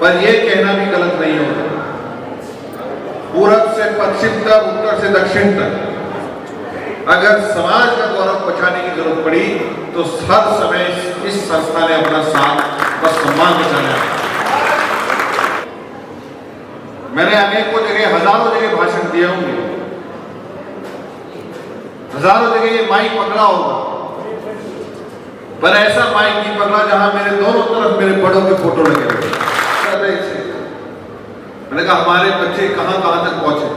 पर यह कहना भी गलत नहीं होगा, पूरब से पश्चिम तक, उत्तर से दक्षिण तक अगर समाज का गौरव बचाने की जरूरत पड़ी तो हर समय इस संस्था ने अपना साथ और सम्मान बचाना है। मैंने अनेकों जगह, हजारों जगह भाषण दिए होंगे, हजारों जगह ये माइक पकड़ा होगा, पर ऐसा माइक नहीं पकड़ा जहां मेरे दोनों तरफ मेरे बड़ों के फोटो लगे हुए। मैंने कहा हमारे बच्चे कहां कहां तक पहुंचे,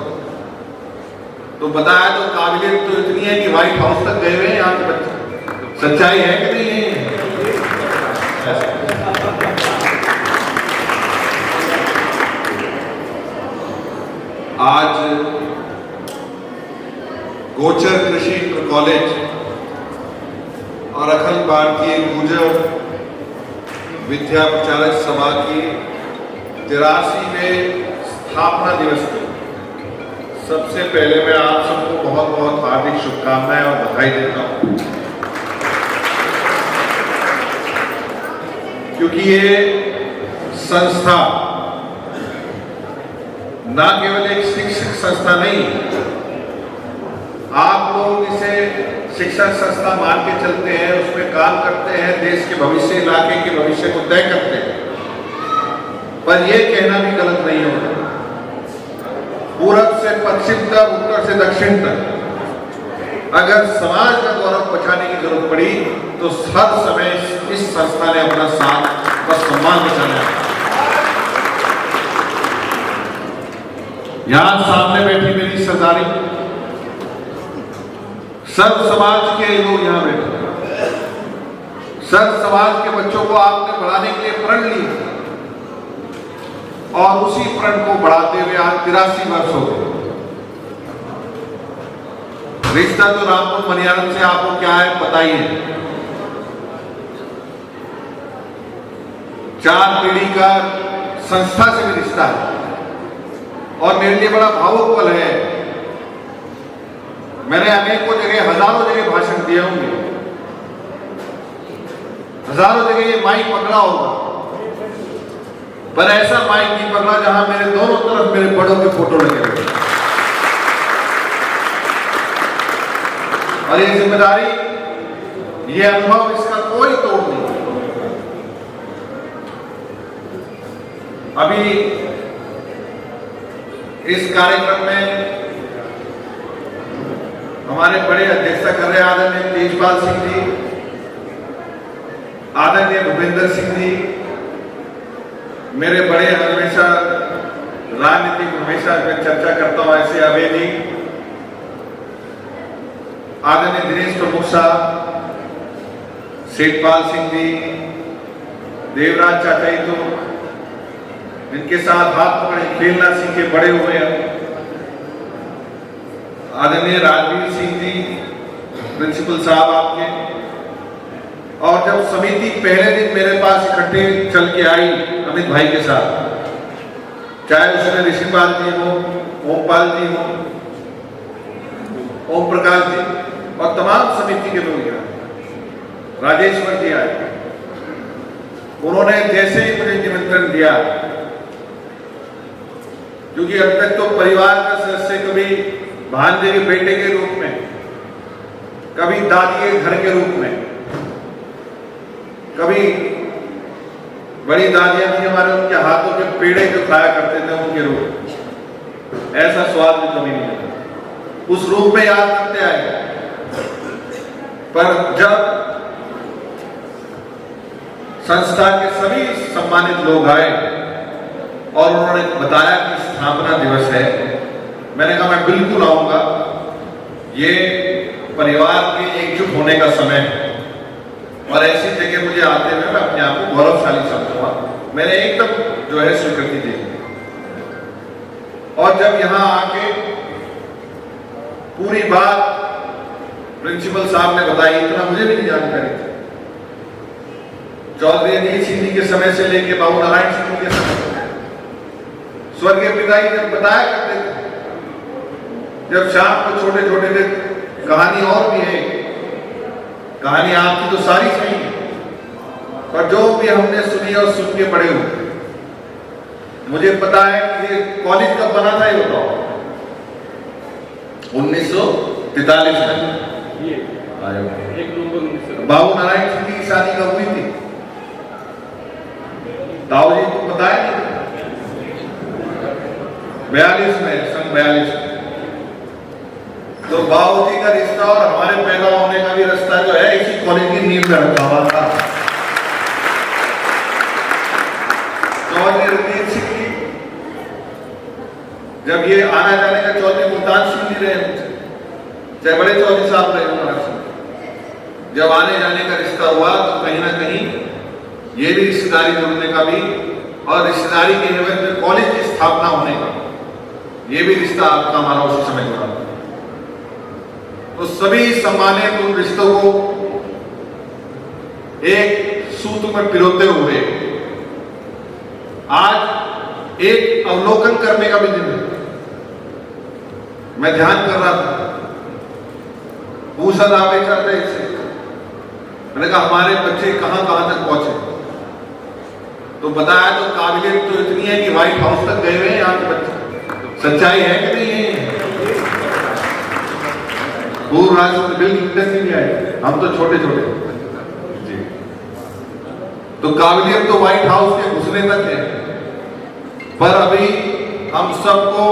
तो बताया तो काबिलियत तो इतनी है कि व्हाइट हाउस तक गए हुए हैं यहाँ के बच्चे। सच्चाई है कि नहीं है? आज गोचर कृषि कॉलेज और अखिल भारतीय गुर्जर विद्या प्रचारक सभा की 83वें स्थापना दिवस की सबसे पहले मैं आप सबको बहुत बहुत हार्दिक शुभकामनाएं और बधाई देता हूं, क्योंकि ये संस्था ना केवल एक शिक्षक संस्था नहीं, आप लोग इसे शिक्षण संस्था मान के चलते हैं, उसमें काम करते हैं, देश के भविष्य, इलाके के भविष्य को तय करते हैं, पर यह कहना भी गलत नहीं होगा, पूरब से पश्चिम तक, उत्तर से दक्षिण तक अगर समाज का गौरव बचाने की जरूरत पड़ी तो हर समय इस संस्था ने अपना साथ और सम्मान बचाना है। यहां सामने बैठी मेरी सरदारी, सर्व समाज के लोग यहां बैठे, सर्व समाज के बच्चों को आपने बढ़ाने के लिए प्रण लिया और उसी प्रण को बढ़ाते हुए आज 83 वर्ष हो गए। रिश्ता तो रामपुर मनियारम से आपको क्या है पता ही है, 4 पीढ़ी का संस्था से भी रिश्ता है और मेरे लिए बड़ा भावुक पल है। मैंने अनेकों जगह, हजारों जगह भाषण दिए होंगे, हजारों जगह ये माइक पकड़ा होगा, पर ऐसा माइक नहीं पकड़ा जहां मेरे दोनों तरफ मेरे बड़ों के फोटो लगे हुए। और ये जिम्मेदारी, ये अनुभव, इसका कोई तोड़ नहीं। अभी इस कार्यक्रम में हमारे बड़े अध्यक्षता कर रहे आदरणीय तेजपाल सिंह जी, आदरणीय भूपेंद्र सिंह जी, मेरे बड़े, हमेशा राजनीतिक, हमेशा मैं चर्चा करता हूं ऐसे अभय जी, आदरणीय दिनेश प्रमुख साहब, सेठपाल सिंह जी, देवराज चाचा जी, तो इनके साथ हाथ पकड़े खेलना सीखे बड़े हुए हैं, आदरणीय राजवीर सिंह जी, प्रिंसिपल साहब आपके, और जब समिति पहले दिन मेरे पास इकट्ठे चल के आई अमित भाई के साथ, चाहे उसमें ऋषिपाल जी हो, ओमपाल जी हो, ओम प्रकाश जी और तमाम समिति के लोग आए, राजेश्वर जी आए, उन्होंने जैसे ही मुझे निमंत्रण दिया, क्योंकि अभी तक तो परिवार का सदस्य कभी भांजे के बेटे के रूप में, कभी दादी के घर के रूप में, कभी बड़ी दादियां थी हमारे, उनके हाथों के पेड़े जो खाया करते थे उनके रूप, ऐसा स्वाद भी कभी नहीं है, उस रूप में याद करते आए। पर जब संस्था के सभी सम्मानित लोग आए और उन्होंने बताया कि स्थापना दिवस है, मैंने कहा मैं बिल्कुल आऊंगा, ये परिवार के एकजुट होने का समय है और ऐसी जगह मुझे आते हुए मैं अपने आप को गौरवशाली समझूंगा। मैंने एकदम जो है स्वीकृति दी और जब यहां आके पूरी बात प्रिंसिपल साहब ने बताई, इतना मुझे भी नहीं जानकारी थी। चौधरी अनिल सिंह जी के समय से लेके बाबू नारायण सिंह जी के समय, स्वर्गीय पिताजी जब बताया करते थे, जब शाम को छोटे छोटे थे, कहानी और भी है, कहानी आपकी तो सारी सही है, पर जो भी हमने सुनी और सुन के पढ़े हुए, मुझे पता है कि ये कॉलेज कब बना था, ये बताओ। 1943 में बाबू नारायण सिंह की शादी कब हुई थी? ताऊ जी को पता है? 42 में, सन 42 में। तो बाबू जी का रिश्ता और हमारे पैदा होने का भी रिश्ता जो है इसी कॉलेज की नींव में रखा हुआ था। रणजीत सिंह जी जब ये आना जाने का चौधरी मुल्तान सिंह जी रहे, चाहे बड़े चौधरी साहब रहे महाराज, जब आने जाने का रिश्ता हुआ तो कहीं ना कहीं ये भी रिश्तेदारी जुड़ने का भी और रिश्तेदारी के एवज में कॉलेज की स्थापना होने का ये भी रिश्ता आपका हमारा उसी समय जुड़ा। तो सभी सम्मानित उन रिश्तों को एक सूत्र में पिरोते हुए आज एक अवलोकन करने का भी दिन है। मैं ध्यान कर रहा था, पूछा था बेचारे से, मैंने कहा हमारे बच्चे कहां कहां तक पहुंचे, तो बताया तो काबिलियत तो इतनी है कि व्हाइट हाउस तक गए हुए हैं यहाँ के बच्चे। सच्चाई है कि नहीं है? पूर्व राष्ट्रपति बिल क्लिंटन भी नहीं आए, हम तो छोटे छोटे जी। तो काबिलियत तो व्हाइट हाउस के घुसने तक है, पर अभी हम सबको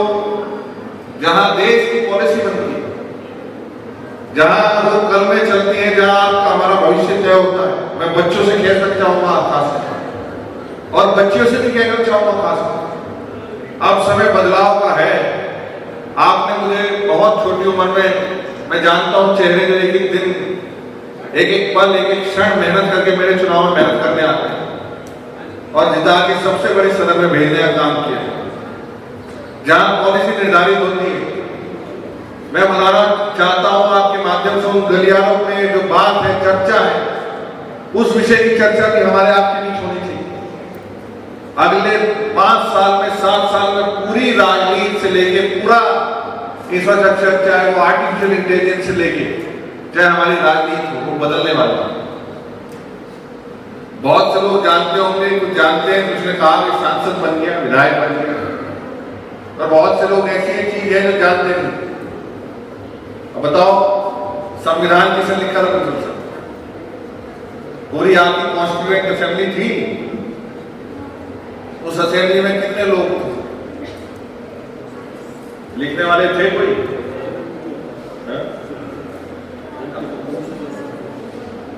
जहां देश की पॉलिसी बनती है, जहां वो कलमें चलती हैं, जहां आपका हमारा भविष्य तय होता है, मैं बच्चों से कह सकता हूं खास और बच्चियों से भी कहना चाहूंगा खास। अब समय बदलाव का है। आपने मुझे बहुत छोटी उम्र में, मैं जानता हूं चेहरे में एक एक दिन, एक एक पल, एक एक क्षण मेहनत करके मेरे चुनाव में मेहनत करने आते हैं और जिता के सबसे बड़े सदन में भेजने का काम किया, जहां पॉलिसी निर्धारित होती है। मैं बताना चाहता हूं आपके माध्यम से, उन गलियारों में जो बात है, चर्चा है, उस विषय की चर्चा भी हमारे आपके बीच होनी चाहिए। अगले 5 साल में, 7 साल में पूरी राजनीति से लेके पूरा इंफ्रास्ट्रक्चर, चाहे वो आर्टिफिशियल इंटेलिजेंस से लेके चाहे हमारी राजनीति हो, वो बदलने वाला है। बहुत से लोग जानते होंगे, कुछ जानते हैं, कुछ ने कहा कि सांसद बन गया, विधायक बन गया, और बहुत से लोग ऐसी चीज है जो जानते नहीं। अब बताओ, संविधान किसने लिखा था? पूरी आपकी कॉन्स्टिट्यूएंट असेंबली थी, उस असेंबली में कितने लोग थे? लिखने वाले थे कोई?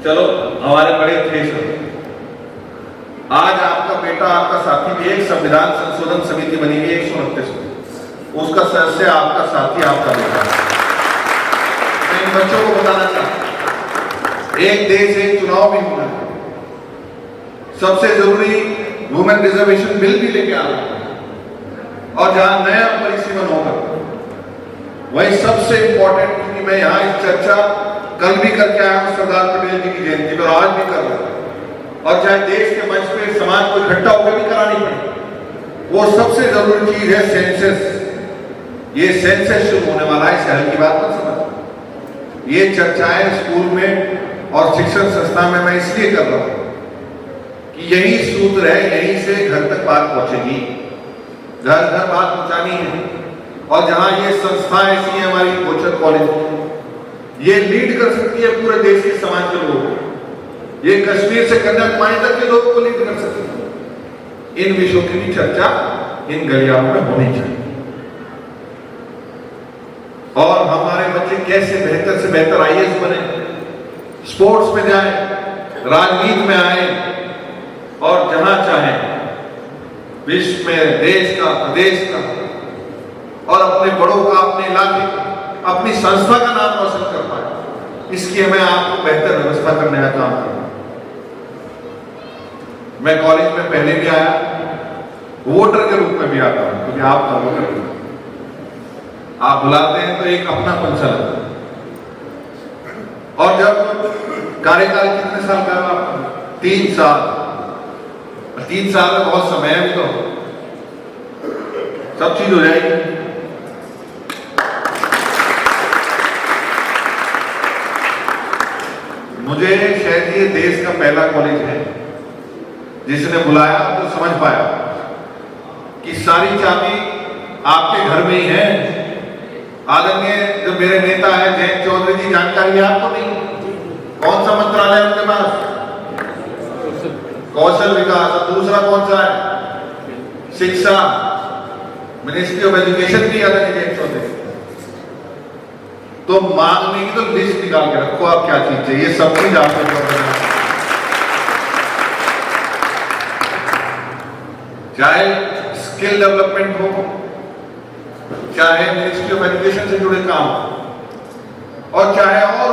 चलो हमारे बड़े थे सब। आज आपका बेटा, आपका साथी भी, एक संविधान संशोधन समिति बनी हुई 129, उसका सदस्य आपका साथी, आपका बेटा। मैं इन बच्चों को बताना चाहता हूं, एक देश एक चुनाव भी होना है। सबसे जरूरी वुमेन रिजर्वेशन बिल भी लेके आ रहा है, और जहां नया परिसीमन होगा वही सबसे इंपॉर्टेंट, क्योंकि मैं यहां इस चर्चा कल भी करके आया हूं सरदार पटेल जी की जयंती पर, आज भी कर रहा हूं, और चाहे देश के मंच पे समाज को इकट्ठा होकर भी करानी पड़े, वो सबसे जरूरी चीज है सेंसस। ये सेंसस शुरू होने वाला है, शहर की बात मत समझ। ये चर्चाएं स्कूल में और शिक्षण संस्था में मैं इसलिए कर रहा हूं कि यही सूत्र है, यहीं से घर तक बात पहुंचेगी, घर घर बात पहुंचानी है। और जहां ये संस्था ऐसी है हमारी गोचर कॉलेज, ये लीड कर सकती है पूरे देश के समाज के लोगों को, ये कश्मीर से कन्याकुमारी तक के लोगों को लीड कर सकती है। इन विषयों की भी चर्चा इन गलियारों में होनी चाहिए, और हमारे बच्चे कैसे बेहतर से बेहतर आईएएस बने, स्पोर्ट्स में जाए, राजनीति में आए, और जहां चाहे विश्व में, देश का, प्रदेश का, और अपने बड़ों का, अपने इलाके का, अपनी संस्था का नाम रोशन कर पाए। इसकी हमें आपको बेहतर व्यवस्था करने का काम करना। मैं कॉलेज में पहले भी आया, वोटर के रूप में भी आता हूं, क्योंकि आप का वोटर हूं। आप बुलाते हैं तो एक अपना पंचा लगता है। और जब कार्यकाल कितने साल का आपका? 3 साल। 3 साल में बहुत समय है, तो सब चीज हो जाएगी। मुझे शायद ये देश का पहला कॉलेज है जिसने बुलाया तो समझ पाया कि सारी चाबी आपके घर में ही है। आदरणीय जो मेरे नेता है जयंत चौधरी जी, जानकारी है आपको नहीं? कौन सा मंत्रालय है उनके पास? कौशल विकास। और दूसरा कौन सा है? शिक्षा, मिनिस्ट्री ऑफ एजुकेशन की आदरणीय जयंत चौधरी। तो मांगने की तो लिस्ट निकाल के रखो, आप क्या चीज चाहिए, सब चीज आपको। चाहे स्किल डेवलपमेंट हो, चाहे मिनिस्ट्री ऑफ एजुकेशन से जुड़े काम, और चाहे और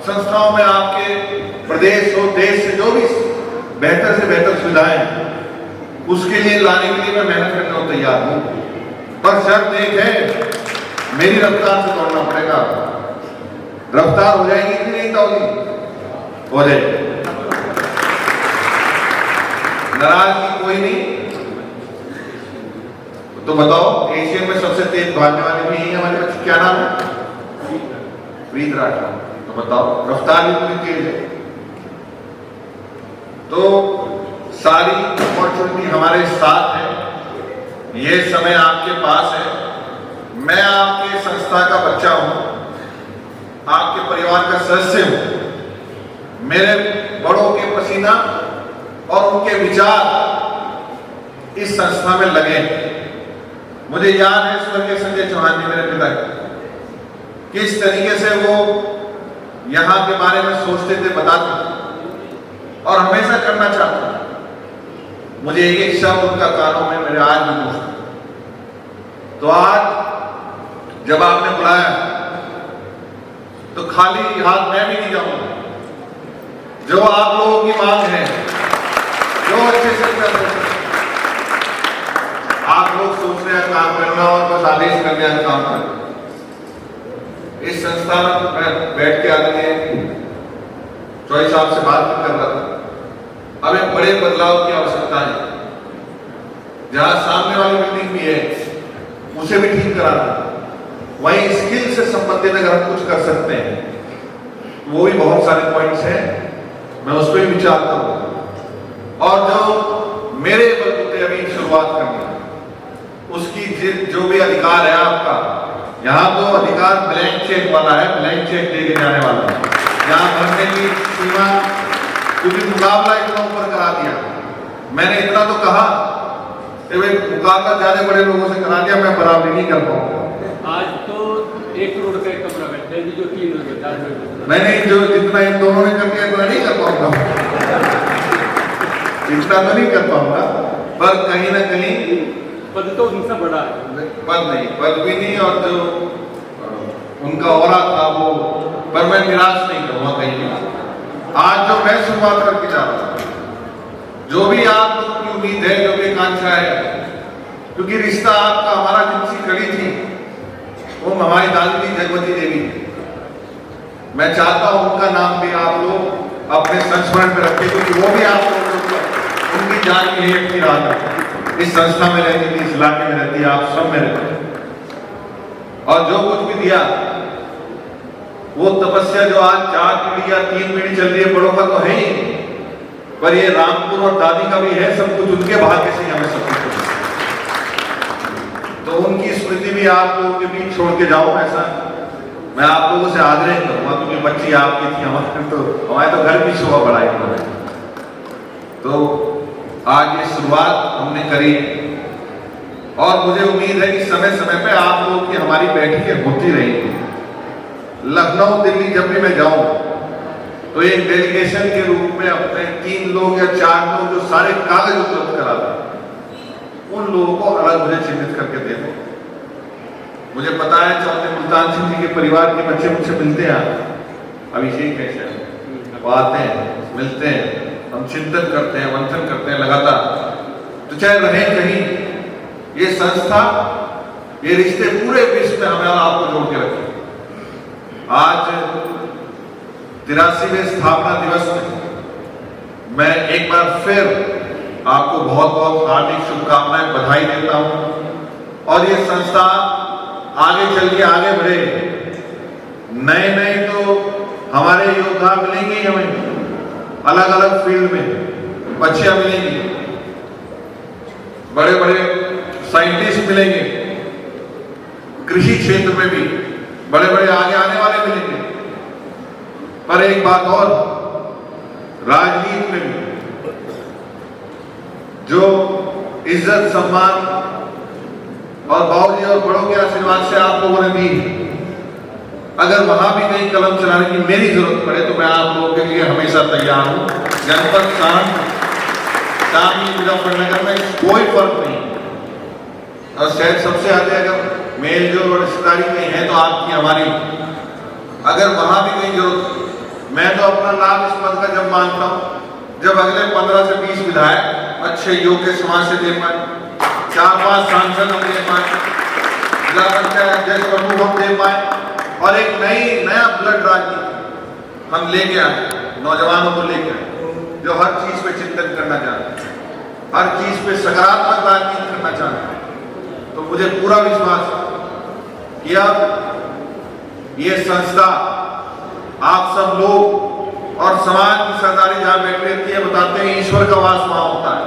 संस्थाओं में आपके प्रदेश हो, देश से जो भी बेहतर से बेहतर सुविधाएं, उसके लिए लाने के लिए मैं मेहनत करने को तैयार हूं। पर शर्त एक है, मेरी रफ्तार से दौड़ना पड़ेगा। रफ्तार हो जाएगी कि नहीं होगी? हो जाएगी। नाराजगी कोई नहीं। तो बताओ, एशिया में सबसे तेज भागने वाले भी यही हमारे बच्चे, क्या नाम है? प्रीत राठौर। तो बताओ, रफ्तार भी पूरी तेज है। तो सारी अपॉर्चुनिटी हमारे साथ है। ये समय आपके पास है। मैं आपके संस्था का बच्चा हूं, आपके परिवार का सदस्य हूं। मेरे बड़ों के पसीना और उनके विचार इस संस्था में लगे। मुझे याद है स्वर्गीय संजय चौहान जी, मेरे पिता, किस तरीके से वो यहां के बारे में सोचते थे, बताते और हमेशा करना चाहते। मुझे एक शब्द उनका कानों में मेरे आज भी पूछता। तो आज जब आपने बुलाया तो खाली हाथ मैं भी नहीं जाऊंगा। जो आप लोगों की मांग है, जो अच्छे से कर रहे हैं, आप लोग सोच रहे हैं काम करना और बस आदेश करने हैं काम करना। इस संस्था में मैं बैठ के आदरणीय चौधरी साहब से बात कर रहा था। अब एक बड़े बदलाव की आवश्यकता है। जहां सामने वाली बिल्डिंग भी है, उसे भी ठीक कराना, वहीं स्किल से संबंधित अगर हम कुछ कर सकते हैं, वो भी बहुत सारे पॉइंट्स हैं, मैं उस पर भी विचार करूंगा। और जो मेरे बलबूते अभी शुरुआत करनी, उसकी जो भी अधिकार है आपका, यहाँ तो अधिकार ब्लैंक चेक वाला है, ब्लैंक चेक लेके जाने वाला है। यहाँ भरने की सीमा, क्योंकि मुकाबला इतना ऊपर करा दिया। मैंने इतना तो कहा कि भाई मुकाबला ज्यादा बड़े लोगों से करा दिया, मैं बराबरी नहीं कर पाऊंगा। आज तो 1 करोड़ का एक कमरा बैठता है, जो 3 नहीं, जो जितना इन दोनों ने कर दिया इतना नहीं कर पाऊंगा। इतना तो नहीं कर पाऊंगा, पर कहीं ना कहीं पद तो उनसे बड़ा है। पद नहीं, पद भी नहीं, और जो उनका औरा था वो, पर मैं निराश नहीं करूंगा कहीं भी। आज जो मैं शुरुआत करके जा रहा हूं, जो भी आप लोगों की उम्मीद है, जो भी आकांक्षा है, क्योंकि रिश्ता आपका हमारा जिनसी कड़ी थी, वो हमारी दादी थी जगवती देवी। मैं चाहता हूं उनका नाम भी आप लोग अपने संस्मरण में रखें, क्योंकि वो भी आप लोगों को उनकी जान की हेठ की राह है। इस संस्था में रहती थी, इस इलाके में रहती है, आप सब में रहते हैं। और जो कुछ भी दिया, वो तपस्या जो आज 4 पीढ़ी या 3 पीढ़ी चल रही है, बड़ों का तो है ही, पर ये रामपुर और दादी का भी है। सब कुछ उनके भाग्य से हमें सब कुछ, तो उनकी स्मृति भी आप लोगों के बीच छोड़ के जाऊं, ऐसा मैं आप लोगों से आग्रह करूंगा, क्योंकि बच्ची आपकी थी, हमारे तो घर की शोभा बढ़ाई उन्होंने। तो आज ये शुरुआत हमने करी, और मुझे उम्मीद है कि समय समय पे आप लोगों की हमारी बैठकें होती रहेंगी। लखनऊ, दिल्ली जब भी मैं जाऊं, तो एक डेलीगेशन के रूप में अपने 3 लोग या 4 लोग जो सारे कागज उपलब्ध करा दें, उन लोगों को अलग मुझे चिन्हित करके दे दो। मुझे पता है चौधरी मुल्तान सिंह जी के परिवार के बच्चे मुझसे मिलते हैं, अभिषेक कैसे वो आते हैं, मिलते हैं, हम चिंतन करते हैं, मंथन करते हैं लगातार। तो चाहे रहे कहीं, ये संस्था, ये रिश्ते पूरे विश्व में हमें और आपको जोड़ के रखें। आज 83वें स्थापना दिवस में मैं एक बार फिर आपको बहुत बहुत हार्दिक शुभकामनाएं, बधाई देता हूं। और ये संस्था आगे चल के आगे बढ़े, नए तो हमारे योद्धा मिलेंगे हमें, अलग अलग फील्ड में बच्चियां मिलेंगी, बड़े बड़े साइंटिस्ट मिलेंगे, कृषि क्षेत्र में भी बड़े बड़े आगे आने वाले मिलेंगे। पर एक बात और, राजनीति में भी जो इज्जत सम्मान और बाबूजी और बड़ों के आशीर्वाद से आप लोगों ने दी, अगर वहां भी कहीं कलम चलाने की मेरी जरूरत पड़े तो मैं आप लोगों के लिए हमेशा तैयार हूं। जनपद शामली मुजफ्फरनगर में कोई फर्क नहीं, और शायद सबसे ज्यादा अगर मेल जोल और रिश्तेदारी कहीं है तो आपकी हमारी, अगर वहां भी कहीं जरूरत, मैं तो अपना लाभ इस पद का जब मानता हूं जब अगले 15 से 20 विधायक अच्छे योग्य समाज से दे पाए, 4-5 सांसद हम दे पाए, जिला पंचायत अध्यक्ष प्रमुख हम दे पाए, और एक नया ब्लड राजनीति हम लेके आए, नौजवानों को लेके आए जो हर चीज पे चिंतन करना चाहते हैं, हर चीज पे सकारात्मक राजनीति करना चाहते हैं। तो मुझे पूरा विश्वास है कि अब ये संस्था, आप सब लोग और समाज की सरदारी जहां बैठी रहती है, बताते हैं ईश्वर का वास वहां होता है,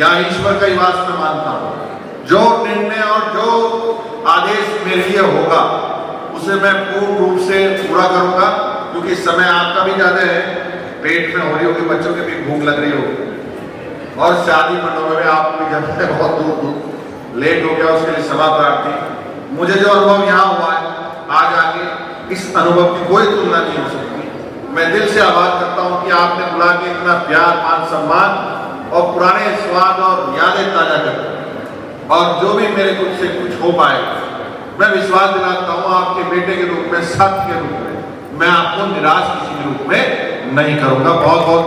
या ईश्वर का ही वास मैं मानता हूं। जो निर्णय और जो आदेश मेरे लिए होगा उसे मैं पूर्ण रूप से पूरा करूंगा, क्योंकि समय आपका भी ज्यादा है, पेट में हो रही होगी, बच्चों के भी भूख लग रही होगी, और शादी मंडपों में आप भी जब से बहुत दूर लेट हो गया, उसके लिए क्षमा प्रार्थी। मुझे जो अनुभव यहाँ हुआ है आज आगे, इस अनुभव की कोई तुलना नहीं हो सकती। मैं दिल से आभार करता हूँ कि आपने बुला के इतना प्यार, मान सम्मान और पुराने स्वाद और यादें ताजा कर, और जो भी मेरे कुछ से कुछ हो पाए, मैं विश्वास दिलाता हूँ आपके बेटे के रूप में, सत्य के रूप में मैं आपको निराश किसी के रूप में नहीं करूंगा। बहुत बहुत